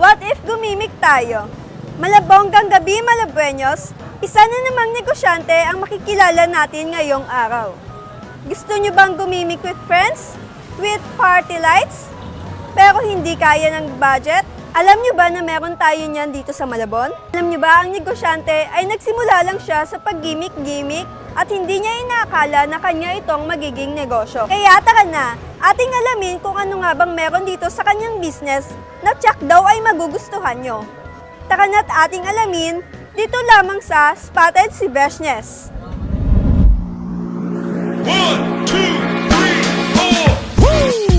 What if gumimik tayo? Malabonggang gabi, Malabueños, isa na namang negosyante ang makikilala natin ngayong araw. Gusto nyo bang gumimik with friends? With party lights? Pero hindi kaya ng budget? Alam nyo ba na meron tayo niyan dito sa Malabon? Alam nyo ba ang negosyante ay nagsimula lang siya sa pag-gimik-gimik at hindi niya inakala na kanya itong magiging negosyo. Kaya tara na, ating alamin kung ano nga bang meron dito sa kanyang business na tsak daw ay magugustuhan nyo. Tara na't ating alamin dito lamang sa Spotted si Beshnes. 1, 2, 3, 4.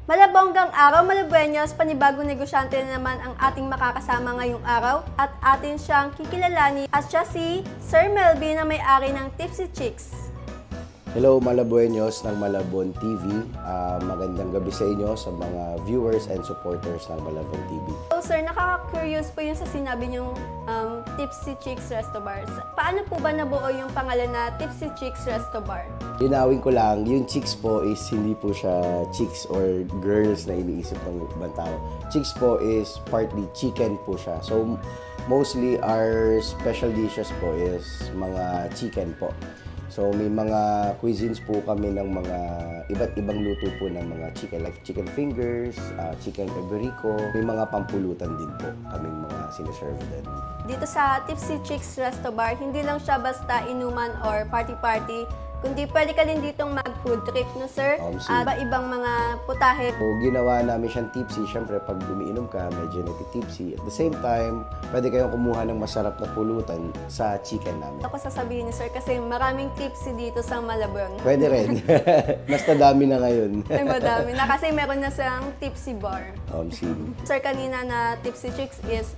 Malabonggang araw, Malabueños, panibagong negosyante na naman ang ating makakasama ngayong araw at atin siyang kikilalanin at siya si Sir Melvin na may-ari ng Tipsy Chicks. Hello Malabueños ng Malabon TV. Magandang gabi sa inyo sa mga viewers and supporters ng Malabon TV. So sir, nakaka-curious po yung sa sinabi niyong Tipsy Chicks Resto Bar. Paano po ba nabuo yung pangalan na Tipsy Chicks Resto Bar? Linawin ko lang, yung chicks po is hindi po siya chicks or girls na iniisip ng ibang tao. Chicks po is partly chicken po siya. So mostly our special dishes po is mga chicken po. So may mga cuisines po kami ng mga iba't ibang luto po ng mga chicken like chicken fingers, chicken iberico. May mga pampulutan din po kaming mga sinaserve din. Dito sa Tipsy Chicks Resto Bar, hindi lang siya basta inuman or party-party, kundi pwede ka din ditong mag-food trip, no sir? Ibang mga putahe. So, ginawa namin siyang tipsy. Siyempre, pag umiinom ka, medyo nagtitipsy. At the same time, pwede kayong kumuha ng masarap na pulutan sa chicken namin. Ako sasabihin ni sir kasi maraming tipsy dito sa Malabon. Pwede rin. Basta dami na ngayon. Ay, madami na kasi meron na siyang tipsy bar. See. Sir, kanina na Tipsy Chicks is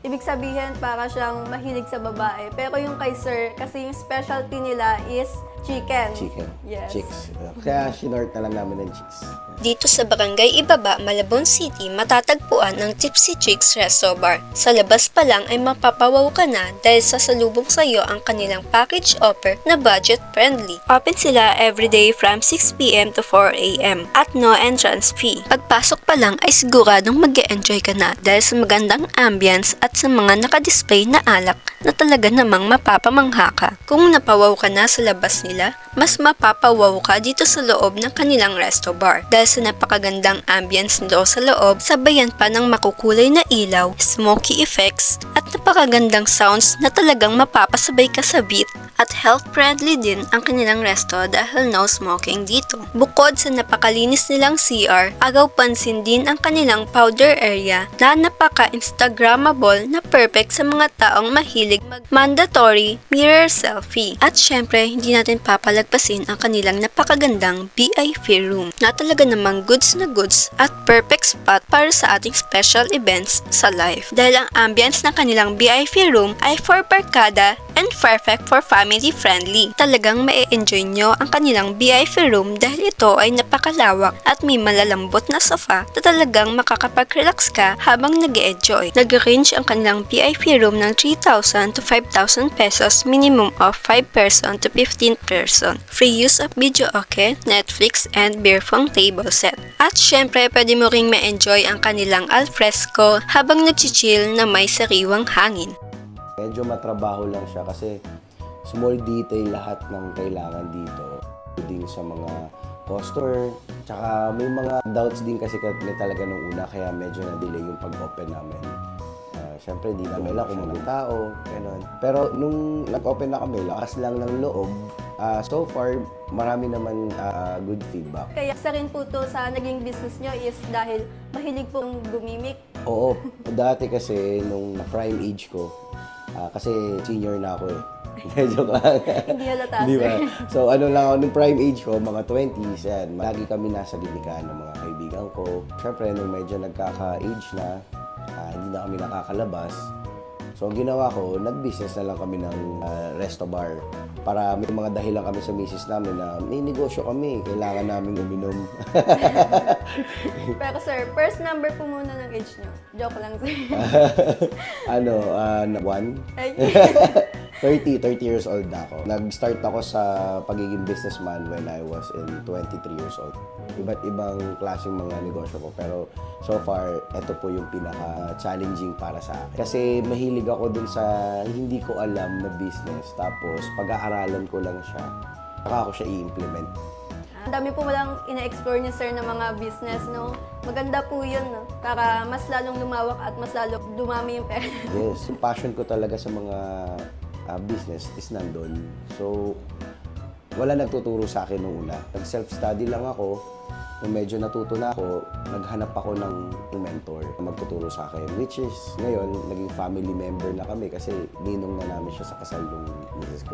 ibig sabihin para siyang mahilig sa babae. Pero yung kay sir, kasi yung specialty nila is chicken. Chicken. Yes. Chicks. Kaya sinort na lang namin ng chicks. Dito sa Barangay Ibaba, Malabon City, matatagpuan ang Tipsy Chicks Resto Bar. Sa labas pa lang ay mapapawaw ka na dahil sasalubong sa iyo ang kanilang package offer na budget-friendly. Open sila everyday from 6 p.m. to 4 a.m. at no entrance fee. Pagpasok pa lang ay siguradong mag-e-enjoy ka na dahil sa magandang ambience at sa mga nakadisplay na alak na talaga namang mapapamangha ka. Kung napawaw ka na sa labas nila, mas mapapawaw ka dito sa loob ng kanilang resto bar. Dahil sa napakagandang ambience nito sa loob, sabayan pa ng makukulay na ilaw, smoky effects, at napakagandang sounds na talagang mapapasabay ka sa beat. At health-friendly din ang kanilang resto dahil no smoking dito. Bukod sa napakalinis nilang CR, agaw pansin din ang kanilang powder area na napaka-instagrammable na perfect sa mga taong mahilig mag-mandatory mirror selfie. At syempre, hindi natin papalagpasin ang kanilang napakagandang VIP room na talaga namang goods na goods at perfect spot para sa ating special events sa live. Dahil ang ambience ng kanilang VIP room ay for barkada and perfect for family friendly. Talagang ma-enjoy nyo ang kanilang VIP room dahil ito ay napakalawak at may malalambot na sofa na talagang makakapag-relax ka habang nag-enjoy. Nag-range ang kanilang VIP room ng 3,000 to 5,000 pesos, minimum of 5 person to 15 person. Free use of video okay, Netflix, and beer pong table set. At syempre, pwede mo ring ma-enjoy ang kanilang alfresco habang nag-chill na may sariwang hangin. Medyo matrabaho lang siya kasi small detail lahat ng kailangan dito. Din sa mga customer. Tsaka may mga doubts din kasi kami talaga nung una kaya medyo na-delay yung pag-open namin. Siyempre, hindi namin alam kung mga tao, gano'n. Pero nung nag-open na kami, lakas lang ng loob. So far, marami naman good feedback. Kaya isa rin po to sa naging business nyo is dahil mahilig pong gumimik. Oo, dati kasi nung na-prime age ko, Kasi senior na ako eh. Joke lang. Hindi halata, Di ba? sir. So ano lang ako, nung prime age ko, mga 20s, yan. Lagi kami nasa gilikaan ng mga kaibigan ko. Siyempre, nung medyo nagkaka-age na, hindi na kami nakakalabas. So, ang ginawa ko, nag-business na lang kami ng resto bar. Para may mga dahilan kami sa misis namin na may negosyo kami, kailangan namin uminom. Pero sir, first number po muna ng age nyo. Joke lang, sir. One? Ay, 30 years old na ako. Nag-start ako sa pagiging businessman when I was in 23 years old. Iba't ibang klaseng mga negosyo ko. Pero so far, ito po yung pinaka-challenging para sa akin. Kasi mahilig ako dun sa hindi ko alam na business. Tapos pag-aaralan ko lang siya, saka ako siya i-implement. ang dami po walang ina-explore niyo, sir, ng mga business, no? Maganda po yun, no? Para mas lalong lumawak at mas lalong dumami yung pera. Yes, yung passion ko talaga sa mga business is nandun. So, wala nagtuturo sa akin nung una. Nag-self-study lang ako. Nung medyo natuto na ako, naghanap ako ng mentor na magtuturo sa akin. Which is, ngayon, naging family member na kami kasi ninong na namin siya sa kasal ng misis ko.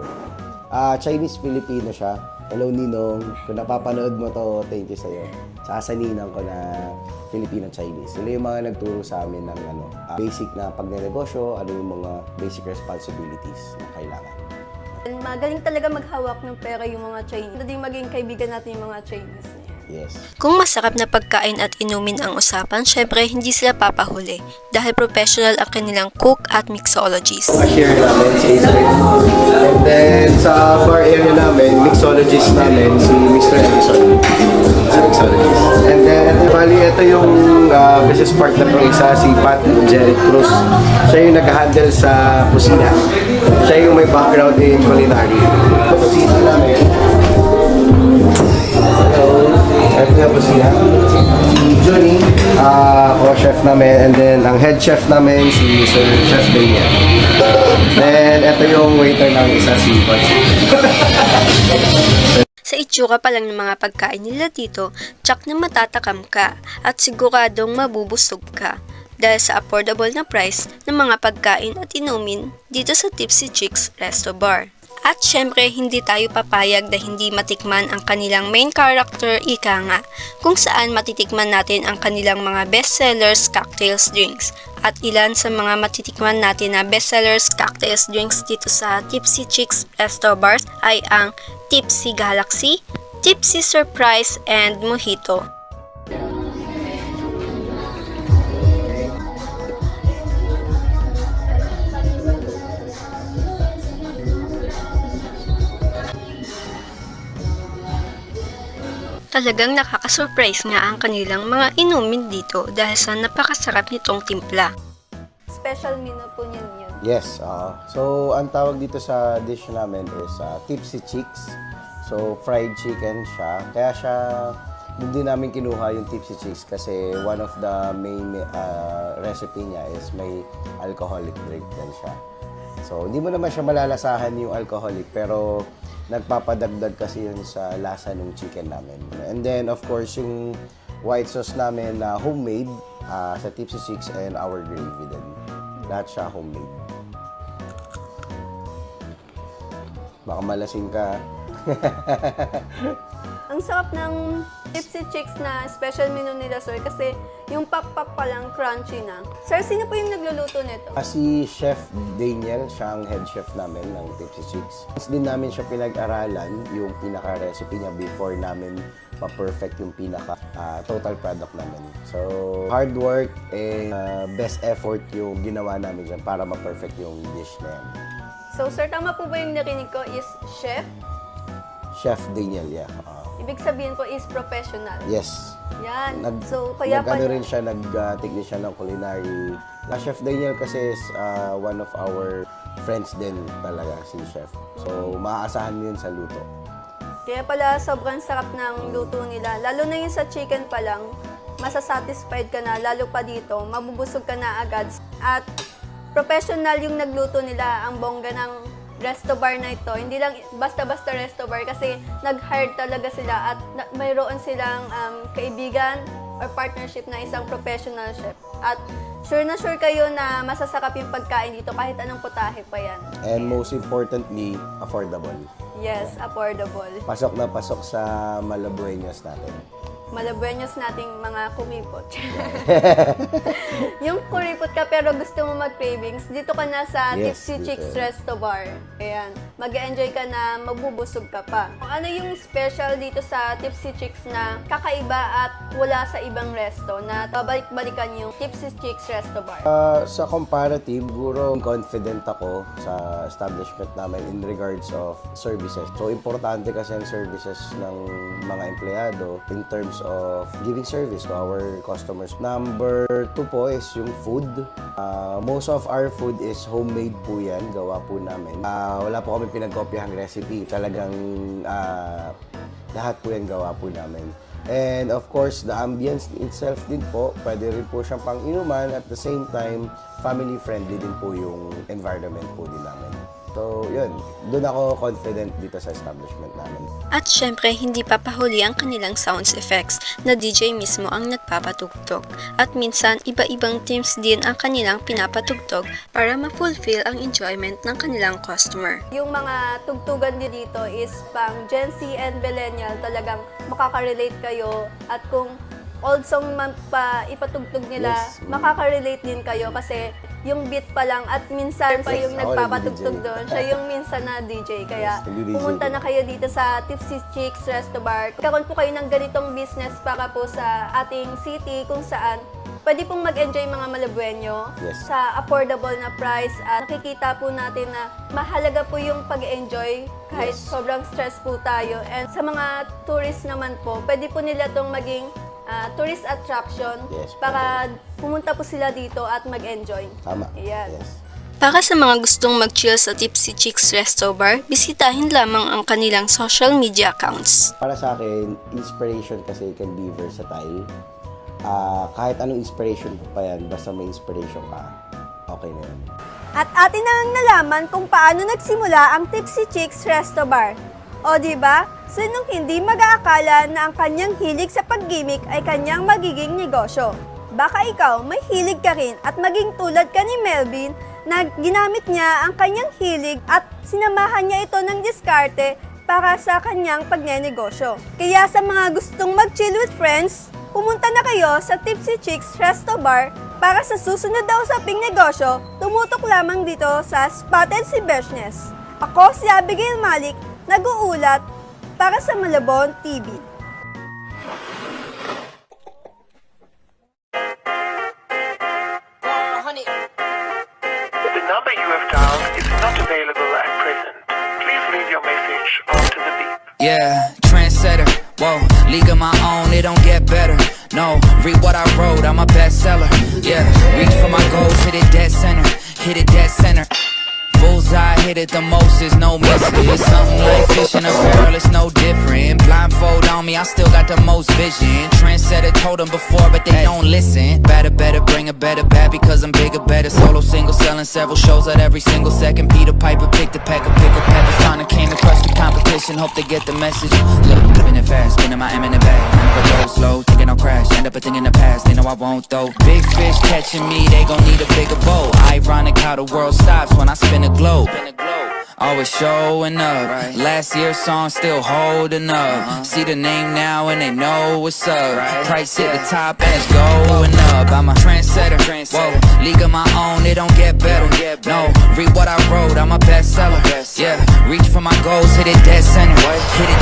Chinese-Filipino siya. Hello, Ninong. Kung napapanood mo to, thank you sa'yo. Saka sa ninang ko na Filipino-Chinese. Sila yung mga nagturo sa amin ng basic na pagnenegosyo, ano yung mga basic responsibilities na kailangan. Magaling talaga maghawak ng pera yung mga Chinese. Hindi maging kaibigan natin yung mga Chinese na yan. Yes. Kung masarap na pagkain at inumin ang usapan, syempre hindi sila papahuli dahil professional ang kanilang cook at mixologist. Share namin si Israel. And then sa bar area namin, mixologist namin si Mr. Edison. Mixologist. And then, bali, ito yung business partner ko isa, si Pat Jerry Cruz. Siya yung nag-handle sa kusina. Siya yung may background in culinary. Sa kusina namin, ito nga po siya. Si Johnny, ako chef namin. And then, ang head chef namin, si Sir Chef Daniel. Then, ito yung waiter namin isa, si Pachi. Sa itsura pa lang ng mga pagkain nila dito, tsak na matatakam ka at siguradong mabubusog ka dahil sa affordable na price ng mga pagkain at inumin dito sa Tipsy Chicks Resto Bar. At syempre, hindi tayo papayag na hindi matikman ang kanilang main character, ika nga, kung saan matitikman natin ang kanilang mga bestsellers cocktails drinks. At ilan sa mga matitikman natin na bestsellers cocktails drinks dito sa Tipsy Chicks Resto Bars ay ang Tipsy Galaxy, Tipsy Surprise, and Mojito. Talagang nakaka-surprise nga ang kanilang mga inumin dito dahil sa napakasarap nitong timpla. Special menu po niyan yun. Yes, so ang tawag dito sa dish namin is Tipsy Chicks. So fried chicken siya. Kaya siya, doon din namin kinuha yung Tipsy Chicks kasi one of the main recipe niya is may alcoholic drink din siya. So hindi mo naman siya malalasahan yung alcoholic pero nagpapadagdag kasi yun sa lasa ng chicken namin. And then of course yung white sauce namin na homemade sa Tipsy Chicks and our gravy din. Lahat siya homemade. Baka malasing ka. Ang sarap ng Tipsy Chicks na special menu nila, sir, kasi yung pak-pak pa lang crunchy na. Sir, sino po yung nagluluto nito? Si Chef Daniel, siya ang head chef namin ng Tipsy Chicks. Mas din namin siya pinag-aralan yung pinaka-recipe niya before namin ma-perfect yung pinaka-total product namin. So, hard work and best effort yung ginawa namin dyan para ma-perfect yung dish na yan. So, sir, tama po ba yung narinig ko is chef? Chef Daniel, yeah. Ibig sabihin po is professional. Yes. Yan. So, kaya nag-ano pala. rin siya, nag-technique siya ng culinary. Chef Daniel kasi is one of our friends din talaga, si Chef. So, maaasahan mo yun sa luto. Kaya pala sobrang sarap ng luto nila. Lalo na yung sa chicken pa lang, masasatisfied ka na. Lalo pa dito, mabubusog ka na agad. At professional yung nagluto nila, ang bongga ng resto bar na ito. Hindi lang basta-basta resto bar kasi nag-hire talaga sila at mayroon silang kaibigan, or partnership na isang professional chef. At sure na sure kayo na masasarap yung pagkain dito kahit anong putahe pa yan. And most importantly, affordable. Yes, affordable. Pasok na pasok sa Malabueños natin. Malabueños nating mga kumipot. Yung kuripot ka pero gusto mo mag-cravings, dito ka na sa Yes, Tipsy dito. Chicks Resto Bar. Ayan, mag-enjoy ka na, magbubusog ka pa. Ano yung special dito sa Tipsy Chicks na kakaiba at wala sa ibang resto na babalik-balikan yung Tipsy Chicks Resto Bar? Sa comparative, siguro confident ako sa establishment namin in regards of services. So, importante kasi ang services ng mga empleyado in terms of giving service to our customers. Number 2 po is yung food. Most of our food is homemade po yan. Gawa po namin. Wala po kami pinagkopyahang recipe. Talagang lahat po yan gawa po namin. And of course, the ambience itself din po, pwede rin po siyang pang-inuman. At the same time, family-friendly din po yung environment po din namin. So, yun. Doon ako confident dito sa establishment namin. At syempre, hindi papahuli ang kanilang sounds effects na DJ mismo ang nagpapatugtog. At minsan, iba-ibang teams din ang kanilang pinapatugtog para ma-fulfill ang enjoyment ng kanilang customer. Yung mga tugtugan din dito is pang Gen Z and Millennial, talagang makaka-relate kayo. At kung old song man pa ipatugtog nila, Yes. makaka-relate din kayo kasi yung beat pa lang at minsan pa yung Ako nagpapatugtog nag-DJ. doon. Siya yung minsan na DJ. Kaya Yes, nag-DJ pumunta din. na kayo dito sa Tipsy Chicks Resto Bar. Karoon po kayo ng ganitong business para po sa ating city kung saan pwede pong mag-enjoy mga Malabueño Yes. sa affordable na price at nakikita po natin na mahalaga po yung pag-enjoy kahit Yes. sobrang stress po tayo. And sa mga tourist naman po, pwede po nila itong maging tourist attraction Yes, para pumunta po sila dito at mag-enjoy. Tama. Ayan. Yes. Para sa mga gustong mag-chill sa Tipsy Chicks Resto Bar, bisitahin lamang ang kanilang social media accounts. Para sa akin, inspiration kasi can be versatile. Kahit anong inspiration pa yan, basta may inspiration ka, okay na yun. At atin na nalaman kung paano nagsimula ang Tipsy Chicks Resto Bar. O di ba? Sinong hindi mag-aakala na ang kanyang hilig sa pag-gimmick ay kanyang magiging negosyo? Baka ikaw may hilig ka rin at maging tulad ka ni Melvin na ginamit niya ang kanyang hilig at sinamahan niya ito ng diskarte para sa kanyang pagnenegosyo. Kaya sa mga gustong mag-chill with friends, pumunta na kayo sa Tipsy Chicks Resto Bar para sa susunod na usaping negosyo, tumutok lamang dito sa Spotted si Business. Ako si Abigail Malik, nag-uulat para sa Malabon TV. The number you have dialed is not available at present. Please leave your message after the beep. Yeah, trendsetter, whoa, league of my own, it don't get better. No, read what I wrote, I'm a bestseller. Yeah, reach for my goals, hit it dead center, hit it dead center. Bullseye, hit it the most, there's no missing. It's something like fish in a barrel, it's no different. Blindfold on me, I still got the most vision. Trendsetter told them before, but they don't listen. Better, bring a better bad because I'm bigger, better. Solo, single, selling several shows at every single second. Peter Piper, pick the pecker, pick a pepper. Trying to came to crush the competition, hope they get the message. Look, living it fast, spinning my M in the bag. I never go slow, thinking I'll crash. End up a thing in the past, they know I won't though. Big fish catching me, they gon' need a bigger boat. Ironic how the world stops when I spin a globe. Always showing up. Last year's song still holding up. See the name now and they know what's up. Price hit the top and it's going up. I'm a trendsetter. Whoa, league of my own, it don't get better. No, read what I wrote, I'm a bestseller. Yeah, reach for my goals, hit it dead center. Hit it.